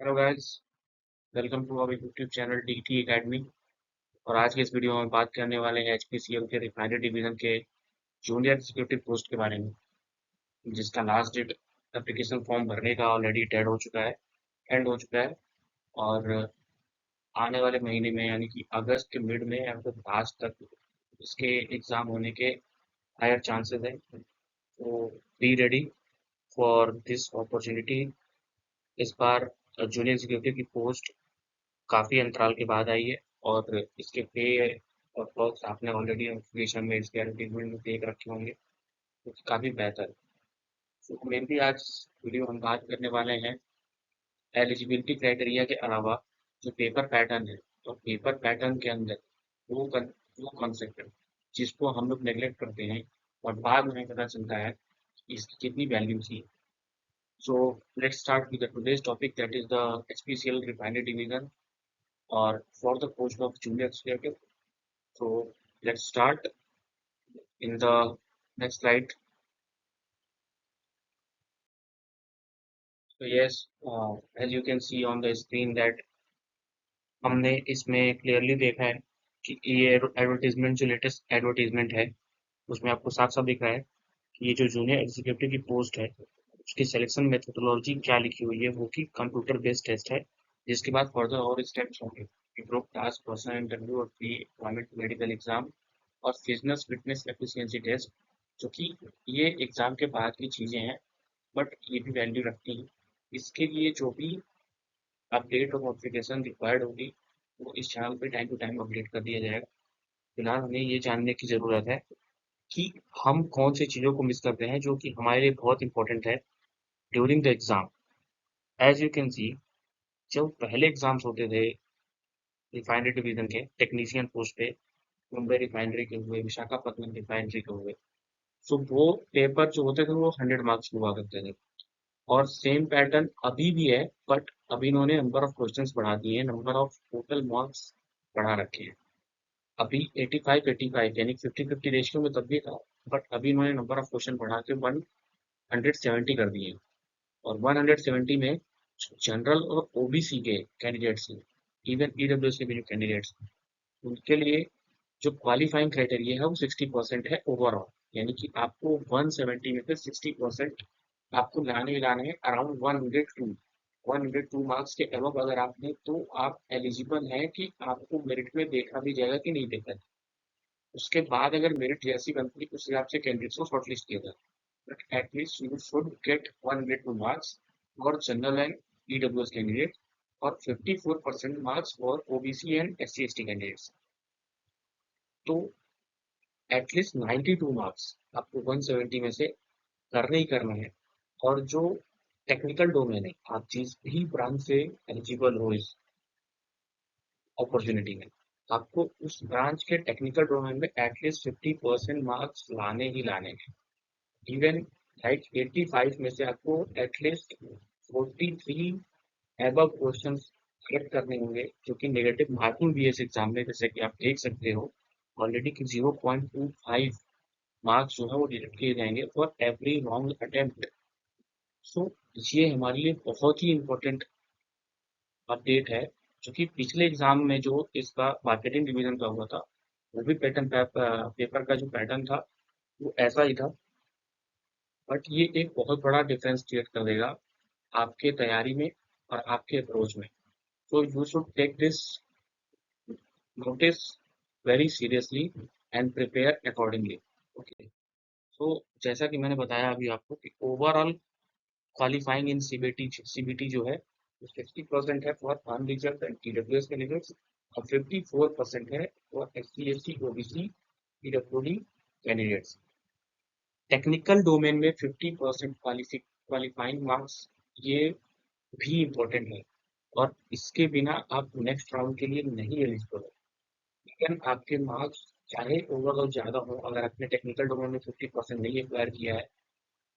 Hello guys, welcome to our YouTube channel DT academy. और आज के इस वीडियो में बात करने वाले हैं एचपीसीएल के रिफाइनरी डिवीजन के जूनियर एग्जीक्यूटिव पोस्ट के बारे में, जिसका लास्ट डेट एप्लीकेशन फॉर्म भरने का ऑलरेडी एंड हो चुका है। और आने वाले महीने में यानी कि अगस्त के मिड में या फिर लास्ट तक इसके एग्ज़ाम होने के हायर चांसेस हैं। तो be ready for this opportunity. इस बार जूनियर एग्जीक्यूटिव की पोस्ट काफ़ी अंतराल के बाद आई है, और इसके पे और perks आपने ऑलरेडी नोटिफिकेशन में इसके एडवर्टीजमेंट में देख रखे होंगे, जो कि काफ़ी बेहतर है। तो मेनली आज वीडियो हम बात करने वाले हैं एलिजिबिलिटी क्राइटेरिया के अलावा जो पेपर पैटर्न है। तो पेपर पैटर्न के अंदर वो कॉन्सेप्ट है जिसको हम लोग नेगलेक्ट करते हैं, और बाद में पता चलता है कि इसकी कितनी वैल्यू थी। So let's start with the today's topic, that is the HPCL refinery division और for the post of junior executive. So let's start in the next slide. So yes, as you can see on the screen that हमने इसमें clearly देखा है कि ये advertisement, जो latest advertisement है, उसमें आपको साफ साफ दिख रहा है कि ये जो जूनियर एग्जीक्यूटिव की पोस्ट है उसकी सिलेक्शन मेथोडोलॉजी क्या लिखी हुई है, वो कि कंप्यूटर बेस्ड टेस्ट है। जिसके बाद फर्दर और स्टेप्स होंगे, ग्रुप टास्क, पर्सनल इंटरव्यू और प्री एम्प्लॉयमेंट मेडिकल एग्जाम और फिटनेस फिटनेस एफिशिएंसी टेस्ट, जो कि ये एग्जाम के बाद की चीज़ें हैं, बट ये भी वैल्यू रखती है। इसके लिए जो भी अपडेट और नोटिफिकेशन रिक्वायर्ड होगी, वो इस चैनल पे टाइम टू टाइम अपडेट कर दिया जाएगा। फिलहाल हमें ये जानने की ज़रूरत है कि हम कौन सी चीज़ों को मिस करते हैं जो कि हमारे लिए बहुत इंपॉर्टेंट है during the exam. As you can see, जब पहले एग्ज़ाम्स होते थे रिफाइनरी डिवीज़न के टेक्नीशियन पोस्ट पे, मुंबई रिफाइनरी के हुए, विशाखापत्तनम रिफाइनरी के हुए, सो वो पेपर जो होते थे वो 100 मार्क्स हुआ करते थे। और सेम पैटर्न अभी भी है, बट अभी इन्होंने नंबर ऑफ क्वेश्चंस बढ़ा दिए हैं, नंबर ऑफ टोटल मार्क्स बढ़ा रखे हैं। अभी 85 85 यानी 50-50 रेशियो में तब भी था, बट अभी इन्होंने नंबर ऑफ क्वेश्चन बढ़ा के 170 कर दिए हैं। और 170 में जनरल और ओबीसी के कैंडिडेट्स हैं, इवन ईडब्ल्यूएस के भी जो कैंडिडेट्स हैं, उनके लिए जो क्वालिफाइंग क्राइटेरिया है वो 60% है ओवरऑल। यानी कि आपको 170 में से 60% आपको लाने ही लाने हैं, अराउंड 102 मार्क्स के अबव अगर आपने, तो आप एलिजिबल हैं कि आपको मेरिट में देखा भी जाएगा कि नहीं देखा जाएगा। उसके बाद अगर मेरिट जैसी बनती है उस हिसाब से कैंडिडेट्स को शॉर्टलिस्ट किया जाए, but at least you should get 102 marks for general and EWS candidate, और 54% marks for OBC and SC ST candidates. तो एटलीस्ट 92 मार्क्स आपको 170 में से करना ही करना है। और जो टेक्निकल डोमेन है, आप जिस भी ब्रांच से एलिजिबल हो इस अपॉर्चुनिटी में, आपको उस ब्रांच के टेक्निकल डोमेन में एटलीस्ट 50% मार्क्स लाने ही लाने हैं। इवन लाइक 85 में से आपको एटलीस्ट 43 एबव क्वेश्चन कलेक्ट करने होंगे, जो कि नेगेटिव मार्किंग भी है इस एग्जाम में, जैसे कि आप देख सकते हो ऑलरेडी कि 0.25 मार्क्स जो है वो डिडक्ट किए जाएंगे फॉर एवरी रॉन्ग अटेम्प्ट। सो ये हमारे लिए बहुत ही इम्पोर्टेंट अपडेट है, जो कि पिछले एग्जाम में जो इसका मार्केटिंग डिवीजन का हुआ था, वो भी पेपर का जो पैटर्न था वो ऐसा ही था, बट ये एक बहुत बड़ा डिफरेंस क्रिएट कर देगा आपके तैयारी में और आपके अप्रोच में। So you should take this notice very seriously and prepare accordingly. Okay, so जैसा कि मैंने बताया अभी आपको कि ओवरऑल क्वालिफाइंग इन सीबीटी जो है वो 60% है for unreserve and EWS candidates, और 54% है for SC ST OBC PWD candidates. Technical domain में 50% क्वालिफाइंग मार्क्स, ये भी इम्पोर्टेंट है, और इसके बिना आप नेक्स्ट राउंड के लिए नहीं एलिजिबल हो। लेकिन आपके मार्क्स चाहे ओवरऑल ज़्यादा हो, अगर आपने टेक्निकल डोमेन में 50% नहीं एक्वायर किया है,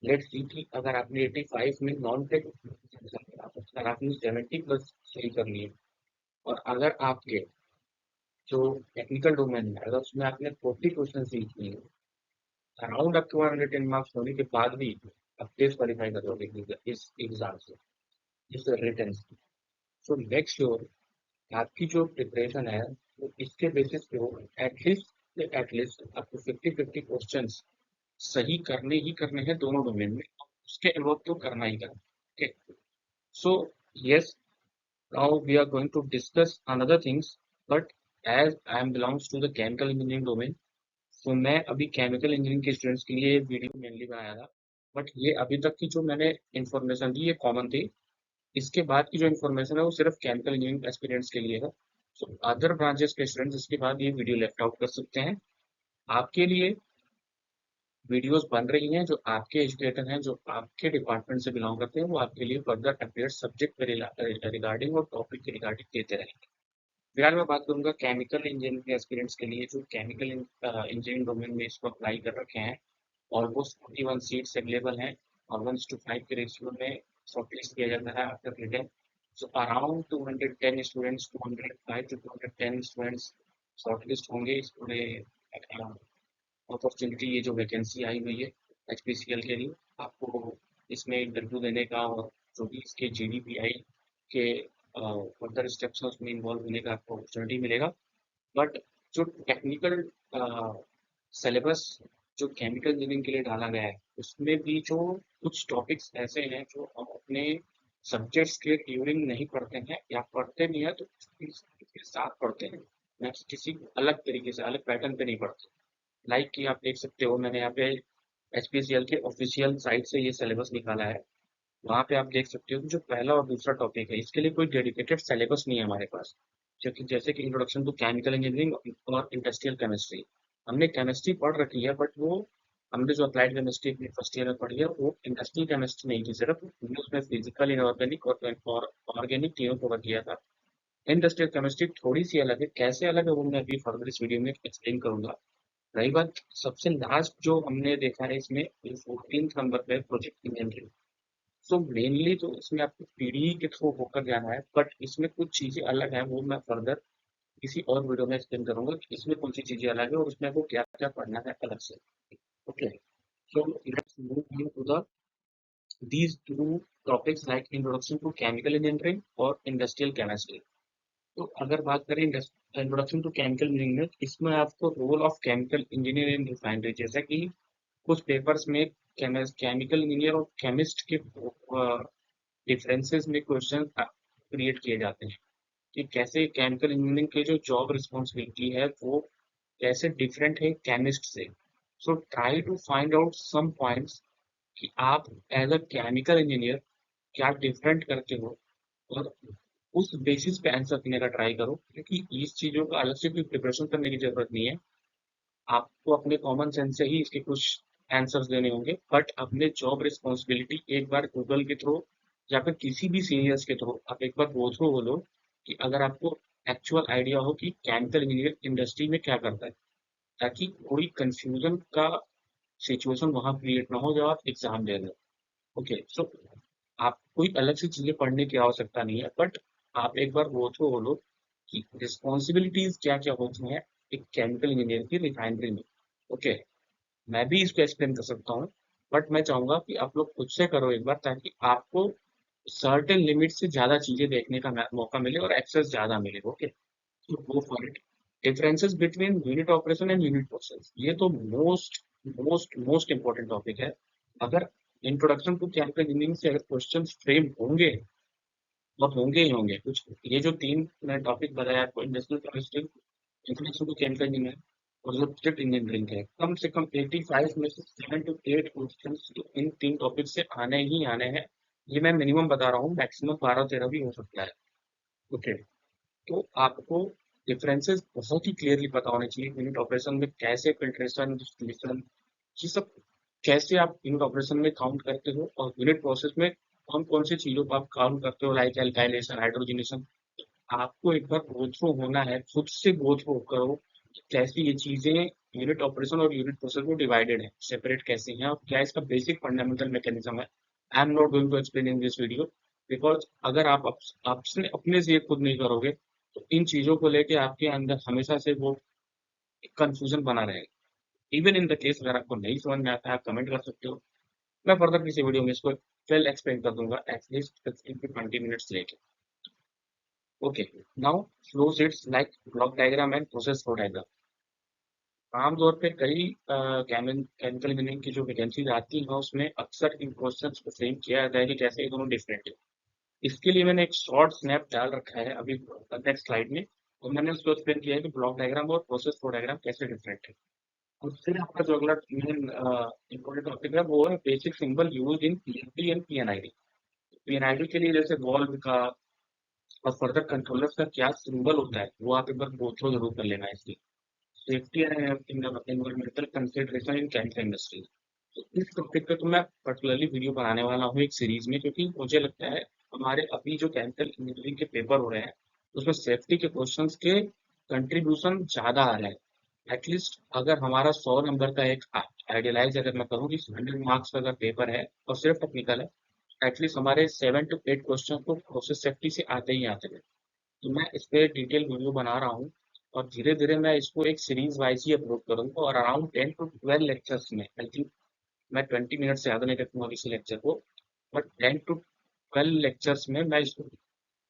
लेट्स सी कि अगर आपने 85 में नॉन टेक, अगर आपने 70 प्लस सही कर लिए, और अगर आपके जो टेक्निकल डोमेन है अगर उसमें आपने 40 क्वेश्चन सीख लिए, अराउंड आपके 110 मार्क्स होने के बाद भी आप डिस्क्वालीफाई कर दोगे इस एग्जाम से, इस रिटर्न से। सो मेक श्योर आपकी जो प्रिपरेशन है वो इसके बेसिस पे हो। एटलीस्ट आपको 50-50 क्वेश्चंस सही करने ही करने हैं दोनों डोमेन में, उसके अलावा तो करना ही करना। Okay, so yes, now we are going to discuss another things, but as I am belongs to the chemical engineering domain, so मैं अभी केमिकल इंजीनियरिंग के स्टूडेंट्स के लिए वीडियो मेनली बनाया था। बट ये अभी तक की जो मैंने इंफॉर्मेशन दी ये कॉमन थी। इसके बाद की जो इन्फॉर्मेशन है वो सिर्फ केमिकल इंजीनियरिंग एक्सपीरियंस के लिए है। सो अदर ब्रांचेस के स्टूडेंट्स इसके बाद ये वीडियो लेफ्ट आउट कर सकते हैं। आपके लिए वीडियोस बन रही हैं, जो आपके एजुकेटर हैं, जो आपके डिपार्टमेंट से बिलोंग करते हैं, वो आपके लिए फर्दर अपडेट सब्जेक्ट रिगार्डिंग और टॉपिक के रिगार्डिंग देते रहेंगे। फिलहाल मैं बात करूंगा केमिकल इंजीनियरिंग के एक्सपीरियंस के लिए, जो केमिकल इंजीनियरिंग डोमेन में इसको अप्लाई कर रखे हैं। ऑलमोस्ट 41 सीट्स अवेलेबल हैं और 1:5 के रेशियो में शॉर्टलिस्ट किया जाता है after return. So around 210 students, 205 to 210 students shortlist होंगे इस पूरे अपॉर्चुनिटी, ये जो वैकेंसी आई हुई है एचपीसीएल के लिए। आपको इसमें इंटरव्यू देने का और जो भी इसके जीडीपीआई के फर्दर स्टेप्स हैं उसमें इन्वॉल्व होने का आपको अपॉर्चुनिटी मिलेगा। बट जो टेक्निकल सिलेबस जो केमिकल इंजीनियरिंग के लिए डाला गया है, उसमें भी जो कुछ टॉपिक्स ऐसे हैं जो हम अपने सब्जेक्ट्स के ड्यूरिंग नहीं पढ़ते हैं, या पढ़ते नहीं है तो इसके साथ पढ़ते हैं, या किसी अलग तरीके से अलग पैटर्न पे नहीं पढ़ते। लाइक कि आप देख सकते हो, मैंने यहाँ पे एचपीसीएल के ऑफिशियल साइट से ये सिलेबस निकाला है। वहाँ पे आप देख सकते हो कि जो पहला और दूसरा टॉपिक है इसके लिए कोई डेडिकेटेड सिलेबस नहीं है हमारे पास। क्योंकि जैसे कि इंट्रोडक्शन टू केमिकल इंजीनियरिंग और इंडस्ट्रियल केमिस्ट्री, हमने केमिस्ट्री पढ़ रखी है, बट वो हमने जो अप्लाइड केमिस्ट्री अपनी फर्स्ट ईयर में पढ़ी है वो इंडस्ट्रियल केमिस्ट्री नहीं थी सिर्फ, हमने उसमें फिजिकल, इनऑर्गेनिक और ऑर्गेनिक तीनों कवर किया था। इंडस्ट्रियल केमिस्ट्री थोड़ी सी अलग है, कैसे अलग है वो मैं अभी फर्दर इस वीडियो में एक्सप्लेन करूंगा। रही बात सबसे लास्ट जो हमने देखा है इसमें 14 नंबर पे प्रोजेक्ट इंजीनियरिंग, सो मेनली तो इसमें आपको पीडीई के थ्रू होकर जाना है, बट इसमें कुछ चीजें अलग हैं, वो मैं फर्दर किसी और वीडियो में एक्सप्लेन करूंगा कि इसमें कौन सी चीजें अलग है और उसमें आपको क्या क्या पढ़ना है अलग से। Okay, so let's move to the these two topics like introduction to chemical engineering और इंडस्ट्रियल केमिस्ट्री। तो अगर बात करें इंट्रोडक्शन टू केमिकल इंजीनियरिंग में, इसमें आपको role of chemical engineer in refinery, जैसा कि कुछ पेपर्स में केमिकल इंजीनियर और केमिस्ट के डिफरेंसेस में क्वेश्चन क्रिएट किए जाते हैं कि कैसे केमिकल इंजीनियरिंग के जो जॉब रिस्पॉन्सिबिलिटी है वो कैसे डिफरेंट है केमिस्ट से। So try to find out some points कि आप एज अ केमिकल इंजीनियर क्या डिफरेंट करते हो, और उस बेसिस पे आंसर देने का ट्राई करो, क्योंकि इस चीजों का अलग से कोई प्रिपरेशन करने की जरूरत नहीं है। आपको अपने कॉमन सेंस से ही इसके कुछ आंसर्स देने होंगे, बट अपने जॉब रिस्पॉन्सिबिलिटी एक बार गूगल के थ्रू या फिर किसी भी सीनियर्स के थ्रू आप एक बार गो थ्रू बोलो, कि अगर आपको एक्चुअल आइडिया हो कि केमिकल इंजीनियर इंडस्ट्री में क्या करता है, ताकि कोई कंफ्यूजन का सिचुएशन वहां क्रिएट ना हो जब आप एग्जाम दे रहे हो। ओके, सो आप कोई अलग से चीजें पढ़ने की आवश्यकता नहीं है, बट आप एक बार गो थ्रू बोलो कि रिस्पॉन्सिबिलिटीज क्या क्या होती हैं एक केमिकल इंजीनियर की रिफाइनरी में। ओके, मैं भी इसको एक्सप्लेन कर सकता हूँ, बट मैं चाहूंगा कि आप लोग खुद से करो एक बार, ताकि आपको सर्टेन लिमिट से ज्यादा चीजें देखने का मौका मिले और एक्सेस ज्यादा मिले। ओके, तो go for it. Differences between unit operation and unit process, ये तो most most most important topic है। अगर इंट्रोडक्शन टू केमिकल इंजीनियरिंग से अगर क्वेश्चन फ्रेम होंगे और होंगे ही होंगे कुछ, ये जो तीन मैं टॉपिक बताया आपको, industrial chemistry, introduction to chemical engineering और जो प्रोजेक्ट इंजीनियरिंग है, कम से कम 85 में से 7 to 8 क्वेश्चन तो इन तीन टॉपिक से आने ही आने हैं। ये मैं मिनिमम बता रहा हूँ, मैक्सिमम 12-13 भी हो सकता है। ओके, तो आपको डिफरेंसेस बहुत ही क्लियरली पता होने चाहिए। यूनिट ऑपरेशन में कैसे फिल्ट्रेशन, डिस्टिलेशन, ये सब कैसे आप यूनिट ऑपरेशन में काउंट करते हो, और यूनिट प्रोसेस में कौन कौन सी चीजों को आप काउंट करते हो, लाइक एल्काइलेशन, हाइड्रोजनेशन। आपको एक बार गो थ्रू होना है, खुद से गो थ्रू करो कि कैसे ये चीजें यूनिट ऑपरेशन और यूनिट प्रोसेस में डिवाइडेड है, सेपरेट कैसे हैं, और क्या इसका बेसिक फंडामेंटल मैकेनिज्म है। I am not going to explain in this video, because अगर आप आपसे अपने से ये खुद नहीं करोगे तो इन चीजों को लेके आपके अंदर हमेशा से वो कंफ्यूजन बना रहेगा। इवन इन द केस अगर आपको नहीं समझ में आता है, आप कमेंट कर सकते हो, मैं फर्दर किसी वीडियो में इसको वेल एक्सप्लेन कर दूंगा, एटलीस्ट 15 to 20 मिनट्स लेके। Okay, now flow sheets like block diagram and process flow diagram. आमतौर पे कई केमिकल इंजीनियरिंग की जो वैकेंसीज आती हैं उसमें अक्सर इन क्वेश्चंस को फ्रेम किया जाता है कि कैसे ये दोनों डिफरेंट है। इसके लिए मैंने एक शॉर्ट स्नैप डाल रखा है अभी नेक्स्ट स्लाइड में, तो मैंने उसको एक्सप्लेन किया है कि ब्लॉक डायग्राम और प्रोसेस फ्लो डायग्राम कैसे डिफरेंट है। और फिर आपका जो अगला मेन इम्पोर्टेंट टॉपिक है वो है basic symbol use in PFD and PNID. PNID के लिए जैसे वॉल्व का और फर्दर कंट्रोलर्स का क्या सिंबल होता है वो आप एक बार गो थ्रू जरूर कर लेना है इसकी। Safety and environmental consideration in chemical industry, तो इस टॉपिक पे तो मैं पर्टिकुलरली वीडियो बनाने वाला हूँ एक सीरीज में, क्योंकि मुझे लगता है हमारे अभी जो केमिकल इंजीनियरिंग के पेपर हो रहे हैं उसमें सेफ्टी के क्वेश्चंस के कंट्रीब्यूशन ज्यादा आ रहे हैं। एटलीस्ट अगर हमारा 100 नंबर का एक आइडियलाइज अगर मैं करूँ कि 100 मार्क्स का अगर पेपर है और सिर्फ टेक्निकल है, एटलीस्ट हमारे 7 to 8 क्वेश्चन तो प्रोसेस सेफ्टी से आते ही आते हैं। तो मैं इस पे डिटेल वीडियो बना रहा हूँ और धीरे धीरे मैं इसको एक सीरीज वाइज ही अपलोड करूंगा, और अराउंड 10 to 12 लेक्चर्स में आई थिंक मैं 20 मिनट से ज्यादा नहीं रखूंगा किसी लेक्चर को, बट 10 to 12 लेक्चर्स में मैं इसको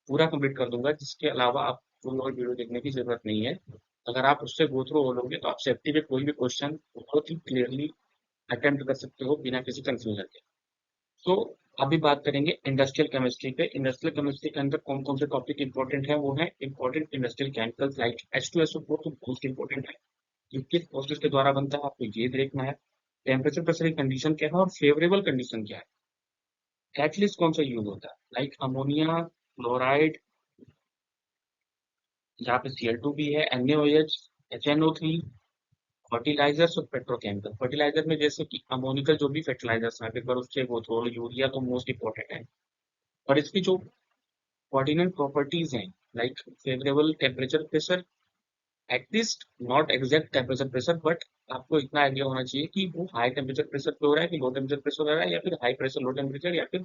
पूरा कंप्लीट कर दूंगा, जिसके अलावा आपको और वीडियो देखने की जरूरत नहीं है। अगर आप उससे गो थ्रू हो लोगे तो आप सेफ्टी पे कोई भी क्वेश्चन बहुत ही क्लियरली अटेम्प्ट कर सकते हो बिना किसी कंफ्यूजन के। तो अभी बात करेंगे इंडस्ट्रियल केमिस्ट्री पे। इंडस्ट्रियल केमिस्ट्री के अंदर कौन कौन से टॉपिक इंपॉर्टेंट है, वो है important industrial chemicals like H2SO4, तो मोस्ट इंपॉर्टेंट है। ये किस प्रोसेस के द्वारा बनता है आपको ये देखना है। टेम्परेचर प्रेशर की कंडीशन क्या है और फेवरेबल कंडीशन क्या है। कैटलिस्ट कौन सा यूज होता है लाइक अमोनिया, क्लोराइड, यहाँ पे Cl2 भी है, NaOH, HNO3, फर्टिलाइजर्स और पेट्रोकेमिकल। फर्टिलाइजर में जैसे कि अमोनिकल जो भी फर्टिलाइजर्स हैं, एक बार उससे वो थोड़ा यूरिया तो मोस्ट इंपॉर्टेंट है। और इसकी जो कोऑर्डिनेट प्रॉपर्टीज हैं like favourable temperature pressure, at least not exact temperature pressure, but आपको इतना आइडिया होना चाहिए कि वो हाई टेम्परेचर प्रेशर पे हो रहा है कि लो टेम्परेचर प्रेशर हो रहा है, या फिर हाई प्रेशर लो टेम्परेचर, या फिर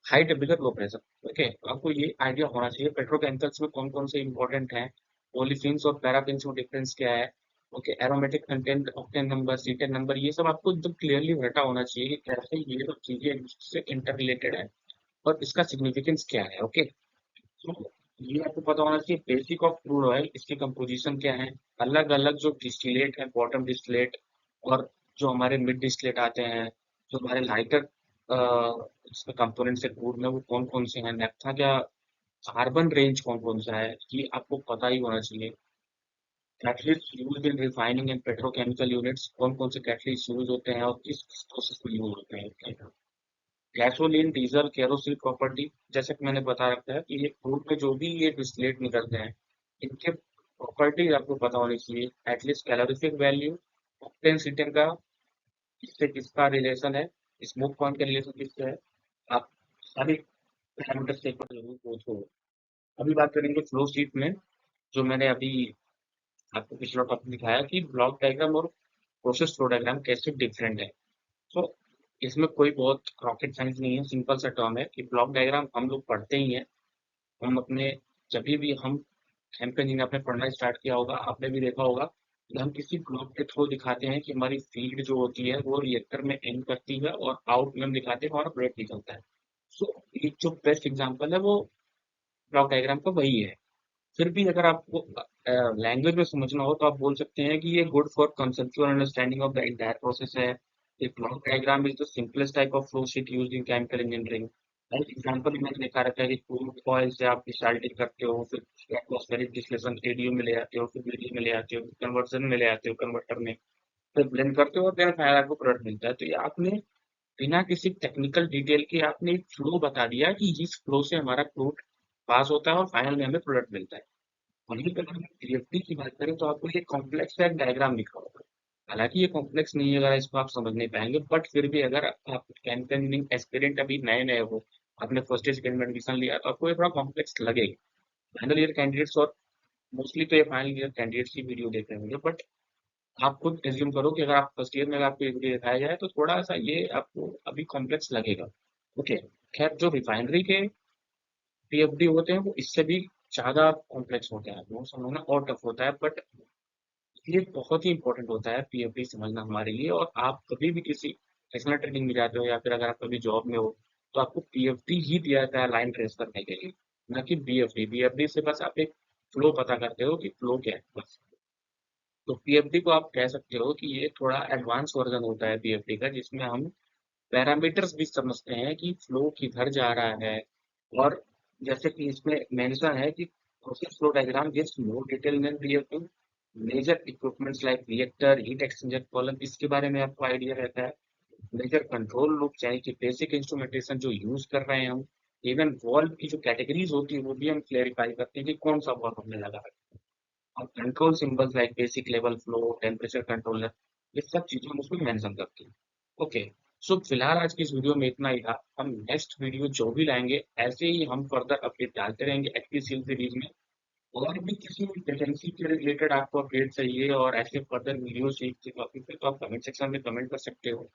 high temperature low pressure. Okay, आपको ये आइडिया होना चाहिए पेट्रोकेमिकल्स में कौन कौन से इंपॉर्टेंट हैं, ओलिफिन्स और पैराफिन्स में डिफरेंस क्या है। Okay, aromatic content, octane number, cetane number, ये सब आपको एकदम क्लियरली रटा होना चाहिए कि कैसे ये सब चीजें एक दूसरे से इंटर रिलेटेड है और इसका सिग्निफिकेंस क्या है। ओके, तो ये आपको पता होना चाहिए बेसिक ऑफ क्रूड ऑयल, इसकी कंपोजिशन क्या है, अलग अलग जो डिस्टिलेट है, बॉटम डिस्टिलेट और जो हमारे मिड डिस्टिलेट आते हैं, जो हमारे लाइटर इसमें कंपोनेंट्स है क्रूड में, वो कौन कौन से हैं, नेफ्था क्या, कार्बन रेंज कौन कौन सा है, ये आपको पता ही होना चाहिए। Catalyst use in refining and petrochemical units, कौन कौन से कैटलिस्ट यूज होते हैं और किस प्रोसेस में यूज होते हैं। गैसोलीन, डीजल, केरोसिन प्रॉपर्टी, जैसे कि मैंने बता रखा है कि ये क्रूड में जो भी ये डिस्टिलेट निकलते हैं इनके प्रॉपर्टीज आपको पता होनी चाहिए। At least calorific value, octane cetane का इससे किसका रिलेशन है, स्मोक पॉइंट का रिलेशन किससे है, आप सारी पैरामीटर्स एक बार जरूर गो थ्रू। अभी बात करेंगे फ्लो शीट में, जो मैंने अभी आपको पिछला टॉपिक दिखाया कि ब्लॉक डायग्राम और प्रोसेस फ्लो डायग्राम कैसे डिफरेंट है। तो इसमें कोई बहुत रॉकेट साइंस नहीं है, सिंपल सा टर्म है कि ब्लॉक डायग्राम हम लोग पढ़ते ही हैं। हम अपने जब भी हम कैंपेन आपने पढ़ना स्टार्ट किया होगा, आपने भी देखा होगा कि हम किसी ब्लॉक के थ्रू दिखाते हैं कि हमारी फीड जो होती है वो रिएक्टर में एंड करती है और आउट में हम दिखाते हैं हमारा प्रोडक्ट निकलता है। सो एक जो बेस्ट एग्जांपल है वो ब्लॉक डायग्राम का वही है। फिर भी अगर आपको लैंग्वेज में समझना हो तो आप बोल सकते हैं कि ये good for conceptual understanding of the entire process है। A block diagram is the simplest type of flow sheet used in chemical engineering. Like example मैंने देखा रहता है कि क्रूड ऑयल से आप डिसल्टिंग करते हो, फिर एटमॉस्फेरिक डिस्टिलेशन एडीओ में ले आते हो, फिर बीडीओ में ले आते हो, कन्वर्जन में ले आते हो कन्वर्टर में, फिर ब्लेंड करते हो और फिर फाइनल आपको प्रोडक्ट मिलता है। तो ये आपने बिना किसी टेक्निकल डिटेल के आपने एक फ्लो बता दिया कि इस फ्लो से हमारा क्रूड पास होता है और फाइनल में हमें प्रोडक्ट मिलता है। वहीं पे अगर हम पीएफडी की बात करें तो आपको ये कॉम्प्लेक्स सा एक डायग्राम दिखा होगा। हालांकि ये कॉम्प्लेक्स नहीं है, अगर इसको आप समझ नहीं पाएंगे, बट फिर भी अगर आप कैंपेनिंग एस्पिरेंट अभी नए नए हो, आपने फर्स्ट ईयर सेकेंड में एडमिशन लिया, तो आपको ये थोड़ा कॉम्प्लेक्स लगेगा। फाइनल ईयर कैंडिडेट्स और मोस्टली तो ये फाइनल ईयर कैंडिडेट्स की वीडियो देख रहे होंगे, बट आप खुद एज्यूम करो कि अगर आप फर्स्ट ईयर में अगर आपको ये वीडियो दिखाया जाए तो थोड़ा सा ये आपको अभी कॉम्प्लेक्स लगेगा। ओके, खैर जो रिफाइनरी के पीएफडी होते हैं वो इससे भी ज्यादा कॉम्प्लेक्स होते हैं, वो समझना और टफ होता है, बट ये बहुत ही इंपॉर्टेंट होता है पीएफडी समझना हमारे लिए। और आप कभी भी किसी एक्सटर्नल ट्रेनिंग में जाते हो या फिर अगर आप कभी जॉब में हो तो आपको पीएफडी ही दिया जाता है लाइन ट्रेस करने के लिए। ना कि बीएफडी। बीएफडी से बस आप एक फ्लो पता करते हो कि फ्लो क्या है बस। तो पीएफडी को आप कह सकते हो कि ये थोड़ा एडवांस वर्जन होता है पीएफडी का, जिसमें हम पैरामीटर्स भी समझते हैं कि फ्लो किधर जा रहा है। और जैसे कि इसमें मेंशन है कि process flow diagram gives more detail than PFD. Major equipments like reactor, heat exchanger column, इसके बारे में आपको आइडिया रहता है। मेजर कंट्रोल लूप यानी कि बेसिक इंस्ट्रूमेंटेशन जो यूज कर रहे हैं हम। इवन वॉल्व की जो कैटेगरीज होती है वो भी हम क्लेरिफाई करते हैं कि कौन सा वॉल्व हमने लगा है। और control symbols like basic level flow, temperature controller, ये सब चीजें हम उसमें मेंशन करते हैं। ओके। सो फिलहाल आज की इस वीडियो में इतना ही था। हम नेक्स्ट वीडियो जो भी लाएंगे ऐसे ही हम फर्दर अपडेट डालते रहेंगे एचपीसीएल सीरीज में। और भी किसी भी वैकेंसी के रिलेटेड आपको अपडेट चाहिए और ऐसे फर्दर वीडियो चाहिए टॉपिक पे, तो आप कमेंट सेक्शन में कमेंट कर सकते हो।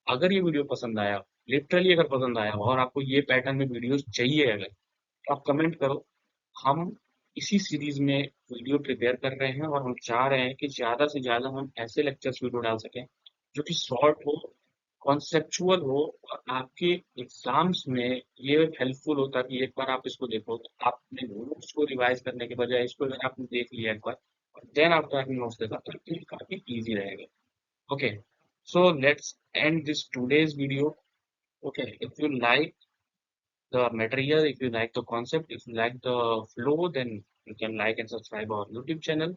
अगर ये वीडियो पसंद आया, लिटरली अगर पसंद आया और आपको ये पैटर्न में वीडियोस चाहिए अगर, तो आप कमेंट करो। हम इसी सीरीज में वीडियो प्रिपेयर कर रहे हैं और हम चाह रहे हैं कि ज़्यादा से ज़्यादा हम ऐसे लेक्चर्स वीडियो डाल सकें जो कि शॉर्ट हो, कॉन्सेप्चुअल हो, और आपके एग्जाम्स में ये हेल्पफुल हो, ताकि एक बार आप इसको देखो तो आपने नोट्स को रिवाइज करने के बजाय इसको अगर आपने देख लिया एक बार और देन आप जाके नोट्स देखा तो ये काफी इजी रहेगा। Okay, so let's end this today's video. Okay, if you like the material, if you like the concept, if you like the flow, then you can like and subscribe our YouTube channel.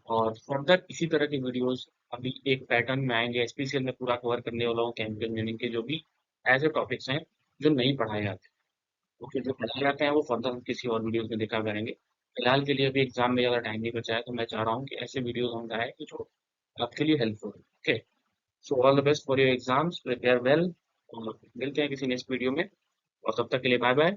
और further इसी तरह की videos अभी एक pattern में आएंगे। एसपीसीएल में पूरा कवर करने वाला हूँ केमिकल इंजीनियरिंग के जो भी ऐसे टॉपिक्स हैं जो नहीं पढ़ाए जाते। ओके, जो पढ़ाए जाते हैं वो फर्दर हम किसी और वीडियोस में देखा करेंगे। फिलहाल के लिए अभी एग्जाम में ज़्यादा टाइम नहीं बचा है, तो मैं चाह रहा हूँ कि ऐसे वीडियोस हम लाएं कि जो आपके लिए हेल्पफुल है। Okay, so all the best for your exams, prepare well, और मिलते हैं किसी नेक्स्ट वीडियो में। और तब तक के लिए बाय बाय।